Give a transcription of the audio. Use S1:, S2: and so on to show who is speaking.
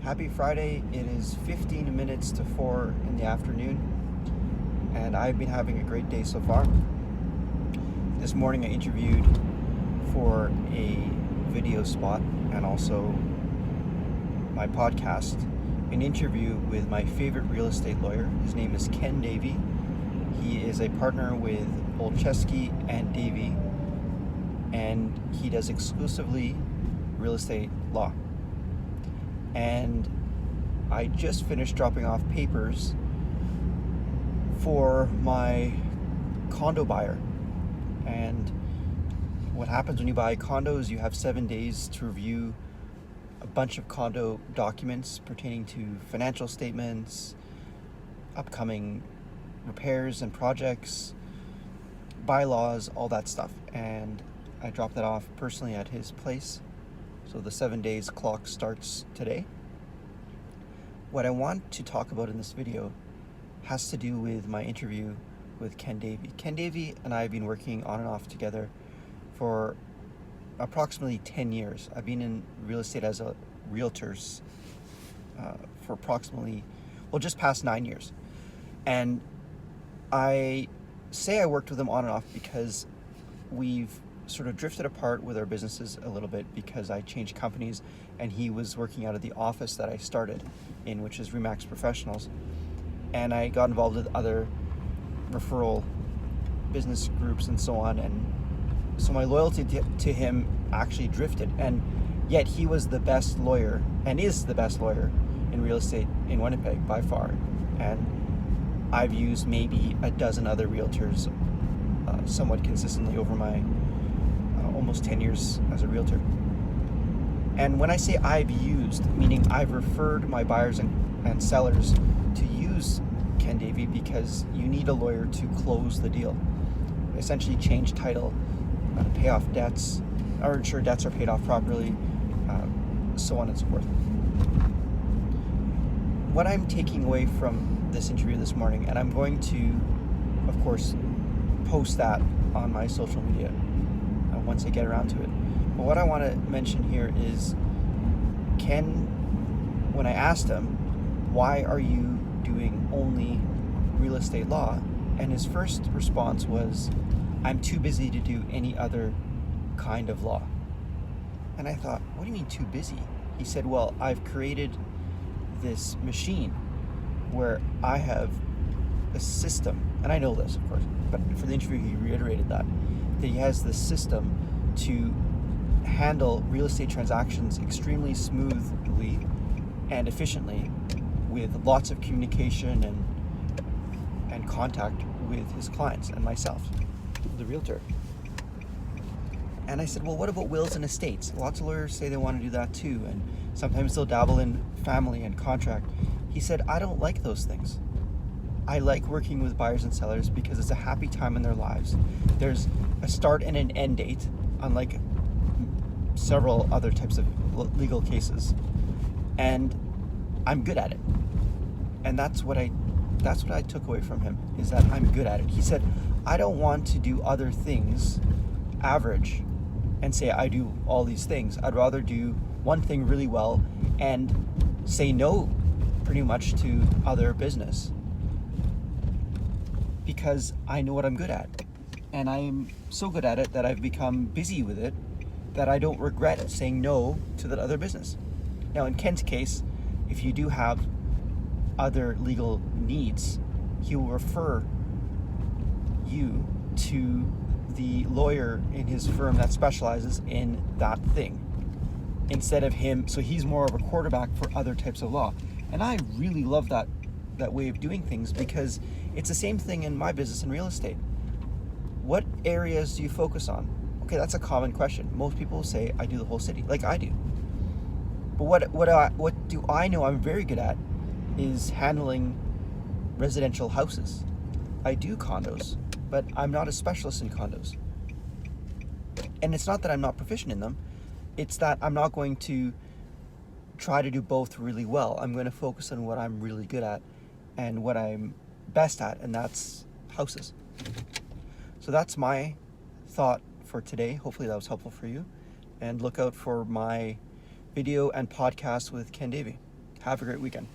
S1: Happy Friday. It is 15 minutes to 4 in the afternoon, and I've been having a great day so far. This morning I interviewed for a video spot and also my podcast, an interview with my favorite real estate lawyer. His name is Ken Davey. He is a partner with Olszewski and Davey, and he does exclusively real estate law. And I just finished dropping off papers for my condo buyer. And what happens when you buy a condo is you have 7 days to review a bunch of condo documents pertaining to financial statements, upcoming repairs and projects, bylaws, all that stuff. And I dropped that off personally at his place. So the 7 days clock starts today. What I want to talk about in this video has to do with my interview with Ken Davey. Ken Davey and I have been working on and off together for approximately 10 years. I've been in real estate as a realtor for approximately, just past 9 years. And I say I worked with him on and off because we've sort of drifted apart with our businesses a little bit because I changed companies and he was working out of the office that I started in, which is Remax Professionals. And I got involved with other referral business groups and so on. And so my loyalty to him actually drifted. And yet he was the best lawyer and is the best lawyer in real estate in Winnipeg by far. And I've used maybe a dozen other realtors somewhat consistently over my almost 10 years as a realtor. And when I say I've used, meaning I've referred my buyers and sellers to use Ken Davey because you need a lawyer to close the deal. Essentially change title, pay off debts, or ensure debts are paid off properly, so on and so forth. What I'm taking away from this interview this morning, and I'm going to, of course, post that on my social media once I get around to it. But what I want to mention here is Ken, when I asked him, why are you doing only real estate law? And his first response was, I'm too busy to do any other kind of law. And I thought, what do you mean too busy? He said, well, I've created this machine where I have a system, and I know this, of course, but for the interview he reiterated that he has this system to handle real estate transactions extremely smoothly and efficiently with lots of communication and contact with his clients and myself, the realtor. And I said, well, what about wills and estates? Lots of lawyers say they want to do that too, and sometimes they'll dabble in family and contract. He said, I don't like those things. I like working with buyers and sellers because it's a happy time in their lives. There's a start and an end date, unlike several other types of legal cases. And I'm good at it. And that's what I took away from him, is that I'm good at it. He said, I don't want to do other things average and say I do all these things. I'd rather do one thing really well and say no pretty much to other business, because I know what I'm good at. And I'm so good at it that I've become busy with it that I don't regret saying no to that other business. Now, in Ken's case, if you do have other legal needs, he will refer you to the lawyer in his firm that specializes in that thing instead of him. So he's more of a quarterback for other types of law. And I really love that way of doing things, because it's the same thing in my business in real estate. What areas do you focus on? Okay, that's a common question. Most people say I do the whole city, like I do. But what do I know I'm very good at is handling residential houses. I do condos, but I'm not a specialist in condos. And it's not that I'm not proficient in them, it's that I'm not going to try to do both really well. I'm going to focus on what I'm really good at and what I'm best at, and that's houses. So that's my thought for today. Hopefully that was helpful for you. And look out for my video and podcast with Ken Davey. Have a great weekend.